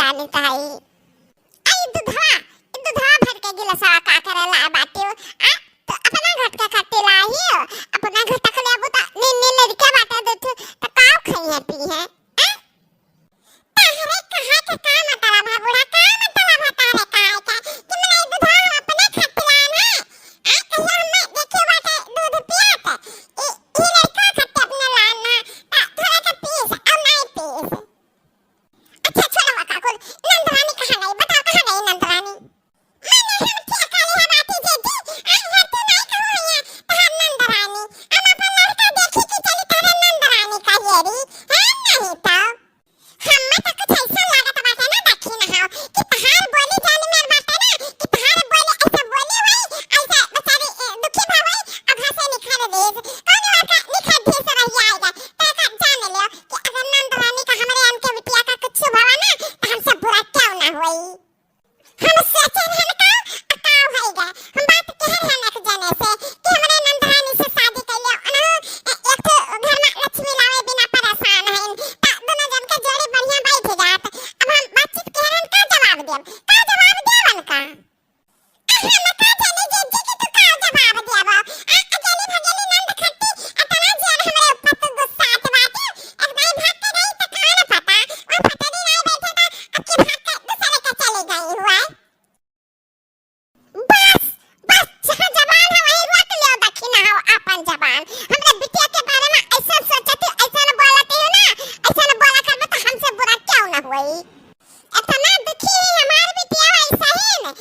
जानी ताई आई दूधवा भर के गिलासवा का करेला बाटे आ तो अपना घट के खट्टी लाही अपना घट के लेबू त नी लड़के बाटे देत त काव खइए पी है ताहरे कहा के का मतलब है बुढ़ा का मतलब है तारे का कि मने दूधवा हम अपने खट्टी लाना आ कहिया हम देखे बाटे दूध पियात ई लड़का खट्टी अपने लाना थोड़ा के पीस और नहीं पीस अच्छा छोड़ो काकुल नंदरानी कहां गई बताओ कहां गई नंदरानी मैंने हम क्या काले है बाती जेठी आ तू नहीं कहू है तहर नंदरानी हम अपन लड़का देखी कि चली तारे नंदरानी का येरी है नहीं तो हम तो कुछ ऐसा लागत बाटे ना देखी ना हो कि तहार बोली जाने में बाटे ना कि तहार बोली ऐसा बोली हुई ऐसा बेचारी दुखी भाई अब हंसे निखार दे कौन और का निखार दे से रही आएगा तो का जान लियो कि अगर नंदरानी का हमरे अनके बिटिया का कुछ भवा ना तो हमसे बुरा क्यों ना होई हम सोचे हैं ना काव होएगा हम बात कह रहे हैं ना जाने से कि हमरे नंदरानी से शादी कर लियो ना एक तो घर में लक्ष्मी लावे बिना परेशान है ता दोनों जन के जोड़ी बढ़िया बैठ जात अब हम बातचीत कह रहे हैं का जवाब देवन का हम का जाने जे कि तू का जवाब देबो अकेली भगेली नंद खट्टी अतना जान हमरे ऊपर तो गुस्सा आत बाटे एक नहीं भाग के गई तो कान पता वो फटरी नहीं बैठे था अब की भाग के दूसरे के चली गई हुआ बस जहां जबान है वहीं रोक लियो दखिना हो अपन जबान हमरे बिटिया के बारे में ऐसा सोचती ऐसा न बोलती हो ना ऐसा न बोला करबे तो हमसे बुरा क्यों ना होई इतना दुखी है हमार बिटिया ऐसा ही न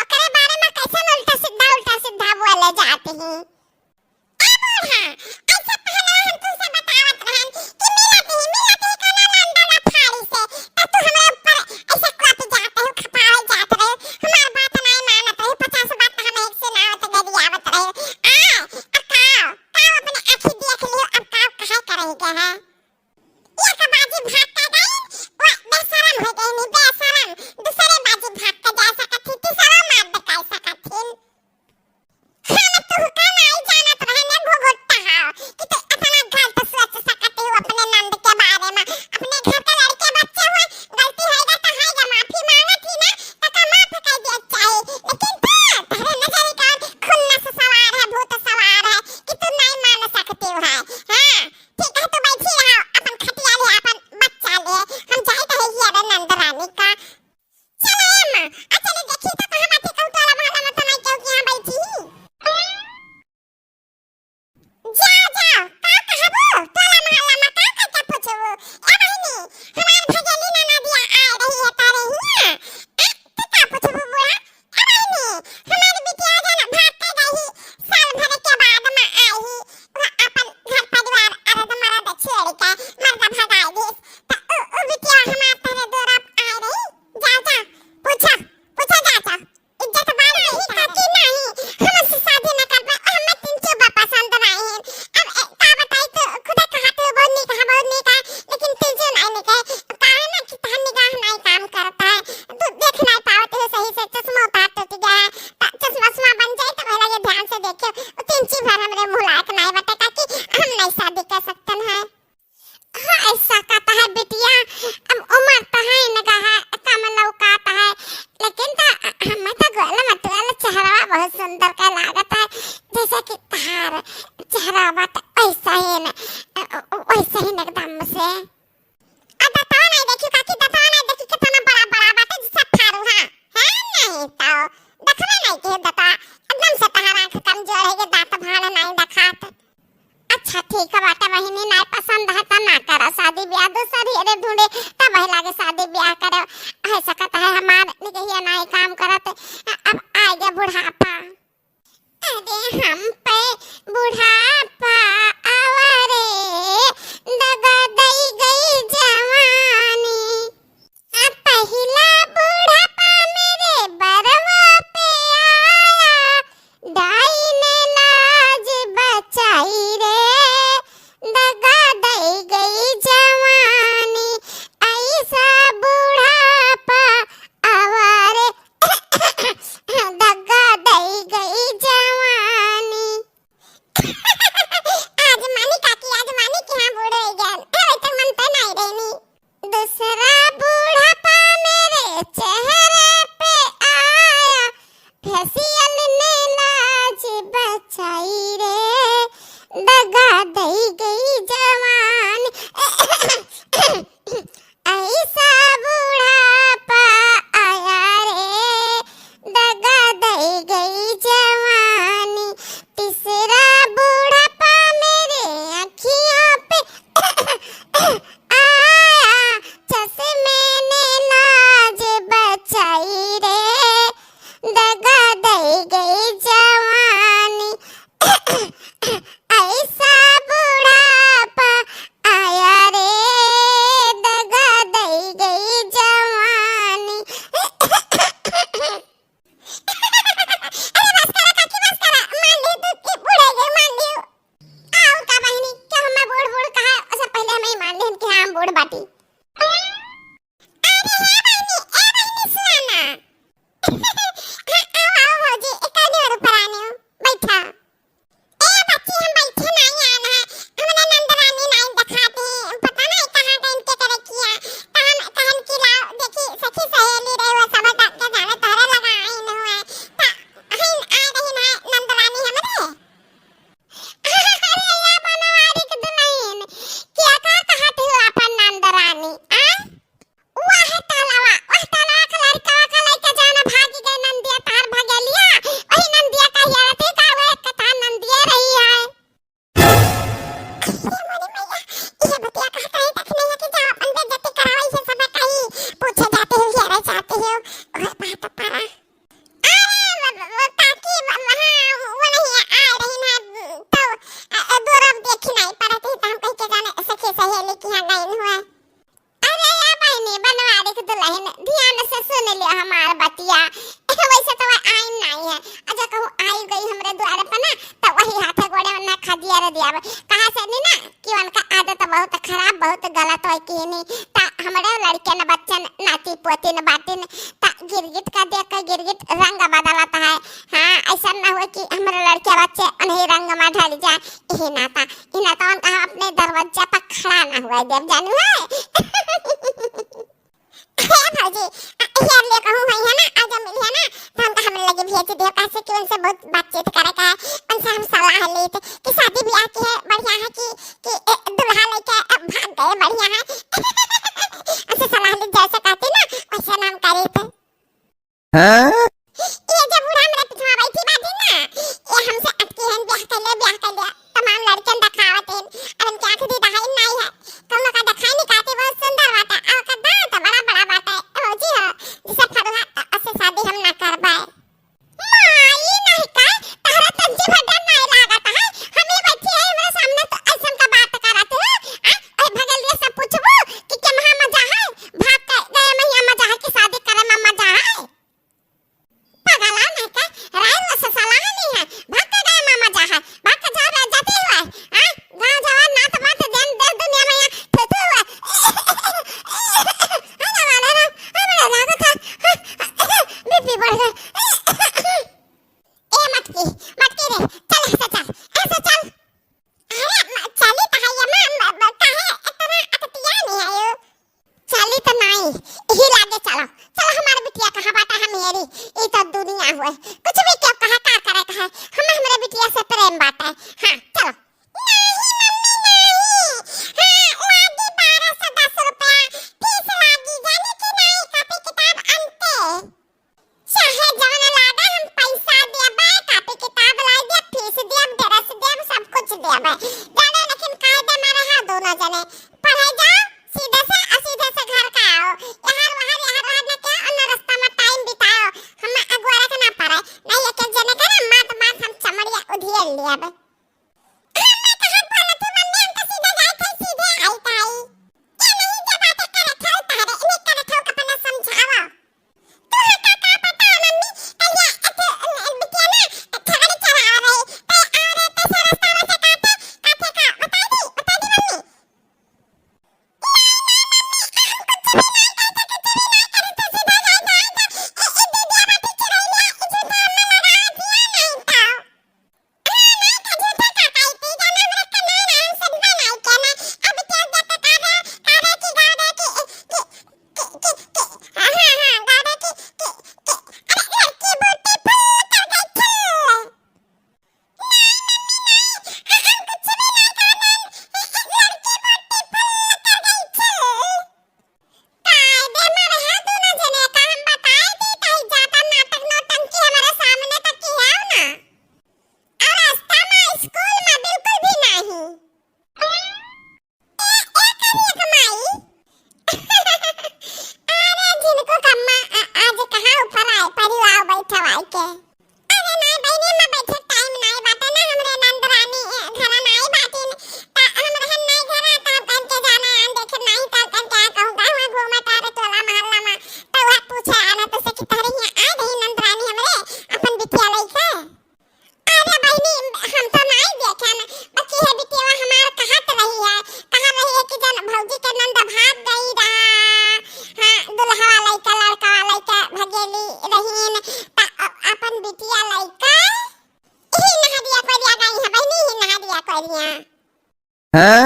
ओकरे बारे में कैसे उल्टा सीधा बोले जाते हैं ए बूढ़ा ऐसा पहले हम तुझसे बतावत रहन कि मिलती कोना लंडा ना फाड़ी से तो तू हमरे ऊपर ऐसे क्यों जाते हो खपाए जाते रहे हमार बात नहीं मानत रहे 50 बात हम एक से ना होत गरियावत रहे अब काव अपने आंखी देख लियो अब काव कहे करेंगे है एक बाजी भाग के गई वो बेशरम हो गई नी बेशरम दूसरे बाजी भाग के जा सकती थी सारा मार दे कैसा सकती हम तू का नहीं जानत रहने घुघुट्टा हां कि तू अपना गलत सोच सकती हो अपने नंद के बारे में अपने घर के लड़के बच्चे हुए गलती होएगा तो होएगा माफी मांगा थी ना तो का माफ कर दिया चाहिए लेकिन तू तेरे नजर का खुन्ना से सवार है भूत सवार है कि तू नहीं मान सकती है हां ठीक है तो बैठी रहो अपन खटिया ले अपन बच्चा ले हम जाते हैं ये नंदरानी का चलो अम्मा चलो देखी तो कहां बैठी कहू तोला भाला मत नहीं क्यों कि यहां बैठी जा का कहबो तोला महल्ला में का क्या पूछो ए बहिनी हमार भगेली ना दिया आ रही है तारे हिया तू का पूछो बुआ ए बहिनी हमारी बिटिया जाना भाग के गई साल भर के बाद में आई वो अपन घर परिवार अरद मरद छेड़ के मर्द भगाई दिस तो ओ बिटिया हमार तेरे दूर अब आ रही जा पूछो जा इज्जत बात नहीं था कि नहीं हमसे शादी न कर पाए हमें तीन चुबा पसंद नहीं है अब का बताई तो खुदा कहते हो बहुत नहीं कहा लेकिन तुझे नहीं कहे काहे ना कि तहन निगाह नहीं काम करता है तू देख नहीं पावत है सही से चश्मा उतार तो गया है चश्मा बन जाए तो पहले ये ध्यान से देखियो तीन चीज भर हमरे मुंह लायक नहीं बता कि हम नहीं शादी कर सकते हैं हां ऐसा कहता है बिटिया अब उम्र तो है निगाह कम लौकाता है लेकिन तो हमें तो गोल मतवाल चेहरा बहुत सुंदर का लागत है जैसे कि तार चेहरा बात ऐसा ही न वैसे ही एकदम से दतवा नहीं देखी काकी दतवा नहीं देखी कितना बड़ा बात है सब फारू हां है नहीं तो देखना नहीं कि दतवा एकदम से तार आंख कमजोर है कि दांत भाड़ नहीं दिखात अच्छा ठीक है बेटा बहिनी नहीं पसंद है तो ना करो शादी ब्याह दूसरी अरे ढूंढे तब वही लागे शादी ब्याह करे है सकता है हमार निकहिया नहीं काम करत अब आएगा बुढ़ापा अरे हम पे बुढ़ापा आवारे दगा दई गई जवानी अब पहला बुढ़ापा मेरे बरवा पे आया दाई ने लाज बचाई रे दगा दई गई जवानी ऐसा बुढ़ापा ले हमार बतिया वैसे तो आई नहीं है अजा कहूँ आई गई हमरे द्वारे पर ना तो वही हाथे गोड़े में ना खदिया रे दिया कहा से नहीं ना कि उनका आदत बहुत खराब बहुत गलत है कि नहीं ता हमरे लड़के न बच्चन नाती पोती न बाती न ता गिरगिट का देख के गिरगिट रंग बदलता है हाँ ऐसा ना हो कि हमारे लड़के बच्चे उन्हीं रंग में ढल जाए यही नाता इन तो उनका अपने दरवाजे पर खड़ा ना हुआ देव जानू है भाजी यार ले कहूँ है ना आज मिली है ना तो हम हमें लगे भेज दियो कैसे कि उनसे बहुत बातचीत करे का है उनसे हम सलाह ली थे कि शादी ब्याह की है बढ़िया है कि दुल्हा लेके भाग गए बढ़िया है उनसे सलाह ली जैसे कहती ना वैसे नाम करे थे हाँ ये जब बूढ़ा मेरे पीछे बैठी बाजी ना ये हमसे अटकी है ब्याह कर लिया तमाम लड़के दिखावत है और उनकी आंख दी दहाई नहीं है तुम लोग का दिखाई नहीं कहते बहुत सुंदर बात है और का दांत बड़ा बड़ा बात है ओ जी हां जिसे फरुहा उससे शादी हम ना कर पाए माई नहीं का तारा तंजी भड्डा नहीं लागत है हम ही बैठी है मेरे सामने तो ऐसा का बात करत है ओए भगल ये सब पूछबो कि के महा मजा है भाग के गए मैया मजा है कि शादी करे में मजा है पगला नहीं का राय से सलाह नहीं है भाग के गए में मजा है भाग के जाओ जाते हुए हां गांव जवान नात मात देन देश दुनिया में थू थू हमारा लागत है बीपी बढ़ गया ए मटकी रे चल ऐसे चल अरे चली तो है ये मां काहे इतना अकतिया नहीं है यो चली तो नहीं ही लागे चलो चलो हमारे बिटिया कहां बाटा है मेरी ये तो दुनिया हुए कुछ भी क्यों कहा का करे कहा हम हमारे बिटिया से प्रेम बाटा है हां चलो Huh?